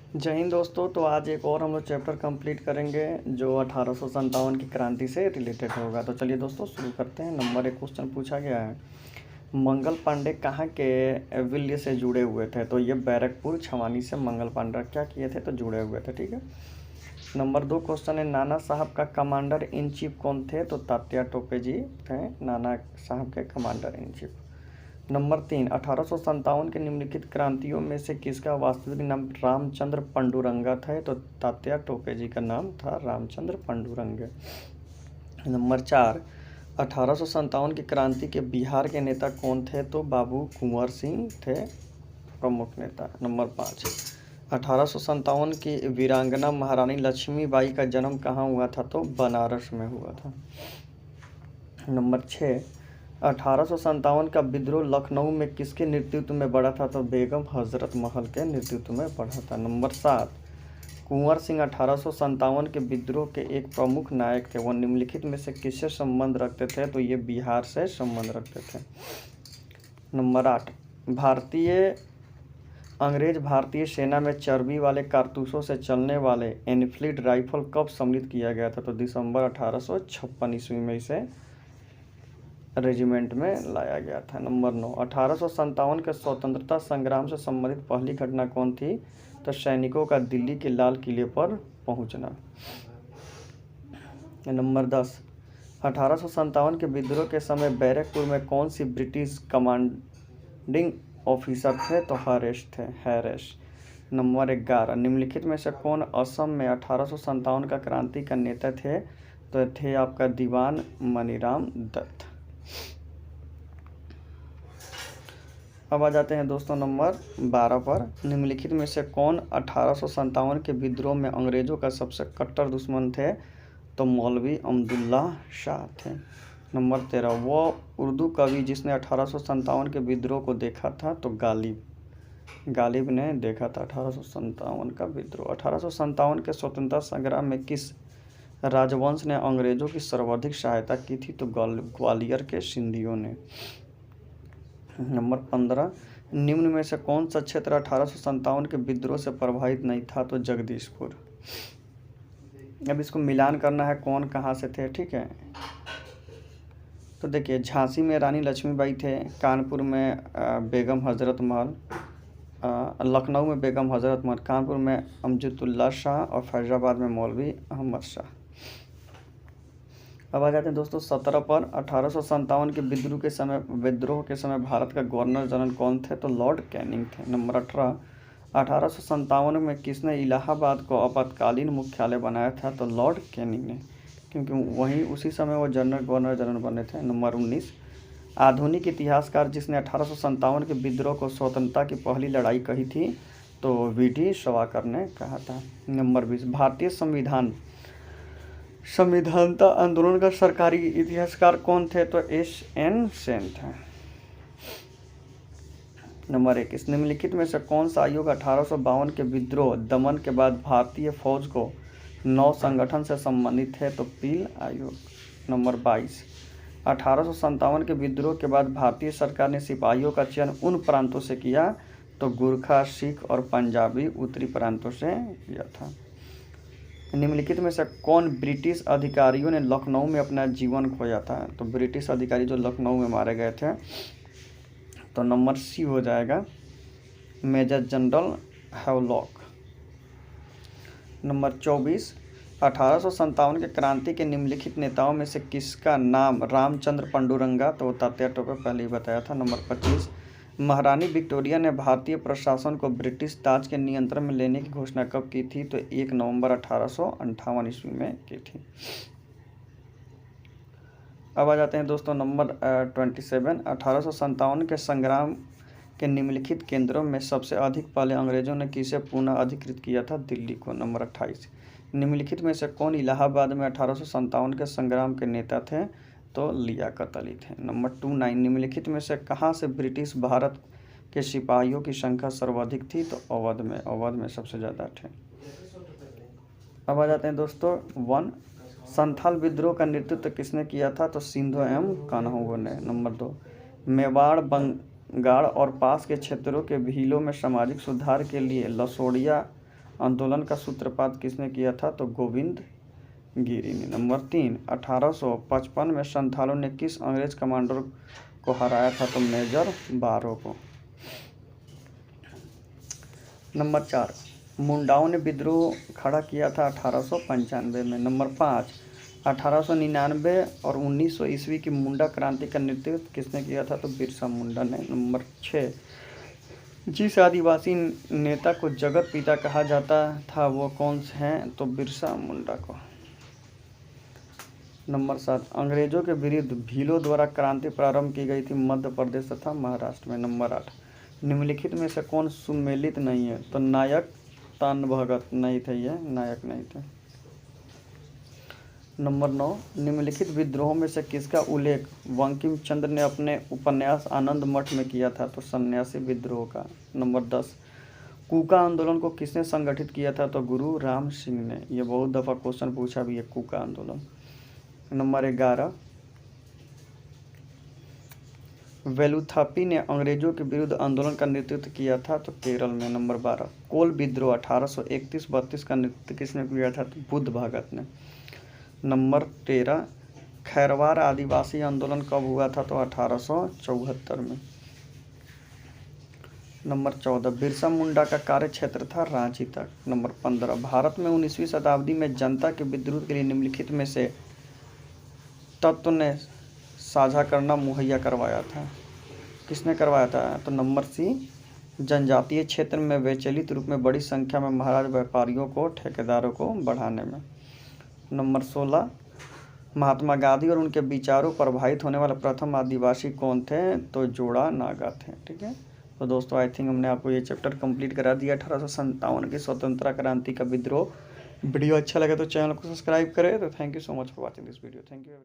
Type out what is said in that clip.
जय हिंद दोस्तों। तो आज एक और हम लोग चैप्टर कंप्लीट करेंगे जो 1857 की क्रांति से रिलेटेड होगा। तो चलिए दोस्तों शुरू करते हैं। नंबर 1 क्वेश्चन पूछा गया है, मंगल पांडे कहाँ के विल्य से जुड़े हुए थे? तो ये बैरकपुर छवानी से मंगल पांडे क्या किए थे? तो जुड़े हुए थे। ठीक है। नंबर 2 क्वेश्चन है, नाना साहब का कमांडर इन चीफ कौन थे? तो तात्या टोपे जी थे नाना साहब के कमांडर इन चीफ। नंबर 3, 1857 के निम्नलिखित क्रांतियों में से किसका वास्तविक नाम रामचंद्र पंडुरंगा था? तो तात्या टोपे जी का नाम था रामचंद्र पंडुरंगे। नंबर 4, 1857 की क्रांति के बिहार के नेता कौन थे? तो बाबू कुंवर सिंह थे प्रमुख नेता। नंबर 5, 1857 की वीरांगना महारानी लक्ष्मीबाई का जन्म कहाँ हुआ था? तो बनारस में हुआ था। नंबर 6, 1857 का विद्रोह लखनऊ में किसके नेतृत्व में बढ़ा था? तो बेगम हजरत महल के नेतृत्व में बढ़ा था। नंबर 7, कुंवर सिंह 1857 के विद्रोह के एक प्रमुख नायक थे। वह निम्नलिखित में से किससे संबंध रखते थे? तो ये बिहार से संबंध रखते थे। नंबर 8, अंग्रेज भारतीय सेना में चर्बी वाले कारतूसों से चलने वाले एनफील्ड राइफल कब सम्मिलित किया गया था? तो दिसंबर 1856 ईस्वी में इसे रेजिमेंट में लाया गया था। नंबर 9, 1857 के स्वतंत्रता संग्राम से संबंधित पहली घटना कौन थी? तो सैनिकों का दिल्ली के लाल किले पर पहुंचना। नंबर 10, 1857 के विद्रोह के समय बैरकपुर में कौन सी ब्रिटिश कमांडिंग ऑफिसर थे? तो हैरिस। नंबर 11, निम्नलिखित में से कौन असम में 1857 का क्रांति का नेता थे? तो थे आपका दीवान मनीराम दत्त। अब आ जाते हैं दोस्तों नंबर 12 पर, निम्नलिखित में से कौन 1857 के विद्रोह में अंग्रेजों का सबसे कट्टर दुश्मन थे? तो मौलवी अब्दुल्ला शाह थे। नंबर 13, वो उर्दू कवि जिसने 1857 के विद्रोह को देखा था? तो गालिब ने देखा था 1857 का विद्रोह। 1857 के स्वतंत्रता संग्राम में किस राजवंश ने अंग्रेजों की सर्वाधिक सहायता की थी? तो ग्वालियर के सिंधियों ने। नंबर 15, निम्न में से कौन सा क्षेत्र 1857 के विद्रोह से प्रभावित नहीं था? तो जगदीशपुर। अब इसको मिलान करना है कौन कहाँ से थे। ठीक है, तो देखिए झांसी में रानी लक्ष्मीबाई थे, कानपुर में बेगम हजरत महल, लखनऊ में बेगम हजरत महल, कानपुर में अमजदुल्ला शाह और फैजाबाद में मौलवी अहमद शाह। अब आ जाते हैं दोस्तों 17 पर, 1857 के विद्रोह के समय भारत का गवर्नर जनरल कौन थे? तो लॉर्ड कैनिंग थे। नंबर 18, 1857 में किसने इलाहाबाद को आपातकालीन मुख्यालय बनाया था? तो लॉर्ड कैनिंग ने, क्योंकि वहीं उसी समय वो गवर्नर जनरल बने थे। नंबर 19, आधुनिक इतिहासकार जिसने 1857 के विद्रोह को स्वतंत्रता की पहली लड़ाई कही थी? तो वी.डी. सावरकर ने कहा था। नंबर 20, भारतीय संविधानता आंदोलन का सरकारी इतिहासकार कौन थे? तो S.N. सेन थे। नंबर 21, निम्नलिखित में से कौन सा आयोग 1852 के विद्रोह दमन के बाद भारतीय फौज को नौ संगठन से संबंधित है? तो पील आयोग। नंबर 22, 1857 के विद्रोह के बाद भारतीय सरकार ने सिपाहियों का चयन उन प्रांतों से किया? तो गुरखा, सिख और पंजाबी उत्तरी प्रांतों से किया था। निम्नलिखित में से कौन ब्रिटिश अधिकारियों ने लखनऊ में अपना जीवन खोया था? तो ब्रिटिश अधिकारी जो लखनऊ में मारे गए थे। तो नंबर सी हो जाएगा, मेजर जनरल हैवलॉक। नंबर 24, 1857 के क्रांति के निम्नलिखित नेताओं में से किसका नाम रामचंद्र पंडुरंगा? तो तात्या टोपे पहले ही बताया था। नंबर 25, महारानी विक्टोरिया ने भारतीय प्रशासन को ब्रिटिश ताज के नियंत्रण में लेने की घोषणा कब की थी? तो 1 नवंबर 1858 ईस्वी में की थी। अब आ जाते हैं दोस्तों नंबर 27, 1857 के संग्राम के निम्नलिखित केंद्रों में सबसे अधिक पहले अंग्रेजों ने किसे पुनः अधिकृत किया था? दिल्ली को। नंबर 28, निम्नलिखित में से कौन इलाहाबाद में 1857 के संग्राम के नेता थे? तो लियाकत अली थे। नंबर 29, निम्नलिखित में से कहाँ से ब्रिटिश भारत के सिपाहियों की संख्या सर्वाधिक थी? तो अवध में सबसे ज़्यादा थे। अब आ जाते हैं दोस्तों 1, संथाल विद्रोह का नेतृत्व किसने किया था? तो सिंधु एवं कान्होगो ने। नंबर 2, मेवाड़, बंगाल और पास के क्षेत्रों के भीलों में सामाजिक सुधार के लिए लसोड़िया आंदोलन का सूत्रपात किसने किया था? तो गोविंद गिरी ने। नंबर 3, 1855 में संथालों ने किस अंग्रेज कमांडर को हराया था? तो मेजर बारो को। नंबर 4, मुंडाओं ने विद्रोह खड़ा किया था 1895 में। नंबर 5, 1899 और 1900 ईस्वी की मुंडा क्रांति का नेतृत्व किसने किया था? तो बिरसा मुंडा ने। नंबर 6, जिस आदिवासी नेता को जगत पिता कहा जाता था वो कौन से हैं? तो बिरसा मुंडा को। नंबर 7, अंग्रेजों के विरुद्ध भीलों द्वारा क्रांति प्रारंभ की गई थी मध्य प्रदेश तथा महाराष्ट्र में। नंबर 8, निम्नलिखित में से कौन सुमेलित नहीं है? तो नायक तान भगत नहीं थे, ये नायक नहीं थे। नंबर 9, निम्नलिखित विद्रोहों में से किसका उल्लेख बंकिम चंद्र ने अपने उपन्यास आनंद मठ में किया था? तो सन्यासी विद्रोह का। नंबर 10, कूका आंदोलन को किसने संगठित किया था? तो गुरु राम सिंह ने। यह बहुत दफ़ा क्वेश्चन पूछा भी है, कूका आंदोलन। नंबर 11, वेलुथापी ने अंग्रेजों के विरुद्ध आंदोलन का नेतृत्व किया था? तो केरल में। नंबर 12, कोल विद्रोह 1831-32 का नेतृत्व किसने किया था? तो बुद्ध भगत ने। नंबर 13, खैरवार आदिवासी आंदोलन कब हुआ था? तो 1874 में। नंबर 14, बिरसा मुंडा का कार्य क्षेत्र था रांची तक। नंबर 15, भारत में 19वीं शताब्दी में जनता के विद्रोह के लिए निम्नलिखित में से तत्व ने साझा करना मुहैया करवाया था? किसने करवाया था? तो नंबर सी, जनजातीय क्षेत्र में वैचारिक रूप में बड़ी संख्या में महाराज व्यापारियों को ठेकेदारों को बढ़ाने में। नंबर 16, महात्मा गांधी और उनके विचारों पर प्रभावित होने वाले प्रथम आदिवासी कौन थे? तो जोड़ा नागा थे। ठीक है, तो दोस्तों आई थिंक हमने आपको ये चैप्टर कंप्लीट करा दिया 1857 की स्वतंत्रता क्रांति का विद्रोह। वीडियो अच्छा लगे तो चैनल को सब्सक्राइब करें। तो thank you so much for watching this video. Thank you.